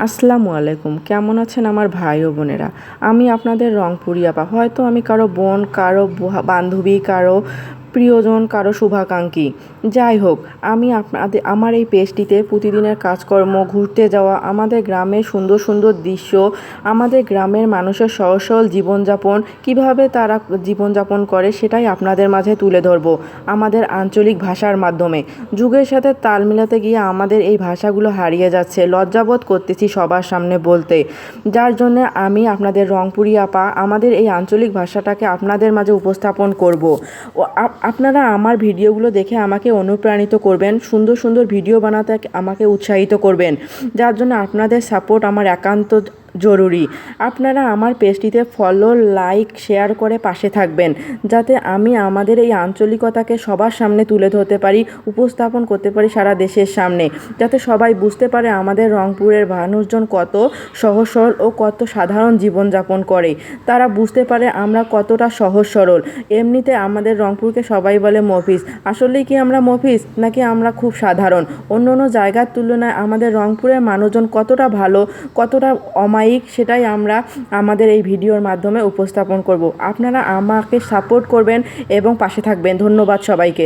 আসসালামু আলাইকুম। কেমন আছেন আমার ভাই ও বোনেরা? আমি আপনাদের রংপুরি আপা। হয়তো আমি কারো বোন, কারো বান্ধবী, কারো প্রিয়জন, কারো শুভাকাঙ্ক্ষী। যাই হোক, আমি আমার এই পেজটিতে প্রতিদিনের কাজকর্ম, ঘুরতে যাওয়া, আমাদের গ্রামের সুন্দর সুন্দর দৃশ্য, আমাদের গ্রামের মানুষের সহজ সরল জীবনযাপন, কীভাবে তারা জীবনযাপন করে সেটাই আপনাদের মাঝে তুলে ধরবো আমাদের আঞ্চলিক ভাষার মাধ্যমে। যুগের সাথে তাল মিলাতে গিয়ে আমাদের এই ভাষাগুলো হারিয়ে যাচ্ছে, লজ্জাবোধ করতেছি সবার সামনে বলতে। যার জন্য আমি আপনাদের রংপুরি আপা আমাদের এই আঞ্চলিক ভাষাটাকে আপনাদের মাঝে উপস্থাপন করব। আপনারা আমার ভিডিওগুলো দেখে আমাকে অনুপ্রাণিত করবেন, সুন্দর সুন্দর ভিডিও বানাতে আমাকে উৎসাহিত করবেন। যার জন্য আপনাদের সাপোর্ট আমার একান্ত জরুরি। আপনারা আমার পেজটিতে ফলো, লাইক, শেয়ার করে পাশে থাকবেন, যাতে আমি আমাদের এই আঞ্চলিকতাকে সবার সামনে তুলে ধরতে পারি, উপস্থাপন করতে পারি সারা দেশের সামনে, যাতে সবাই বুঝতে পারে আমাদের রংপুরের মানুষজন কত সহজ সরল ও কত সাধারণ জীবনযাপন করে। তারা বুঝতে পারে আমরা কতটা সহজ সরল। এমনিতে আমাদের রংপুরকে সবাই বলে মফিজ। আসলেই কি আমরা মফিজ, নাকি আমরা খুব সাধারণ? অন্য অন্য জায়গার তুলনায় আমাদের রংপুরের মানুষজন কতটা ভালো, কতটা অমায়িক, সেটাই আমরা আমাদের এই ভিডিওর মাধ্যমে উপস্থাপন করব। আপনারা আমাকে সাপোর্ট করবেন এবং পাশে থাকবেন। ধন্যবাদ সবাইকে।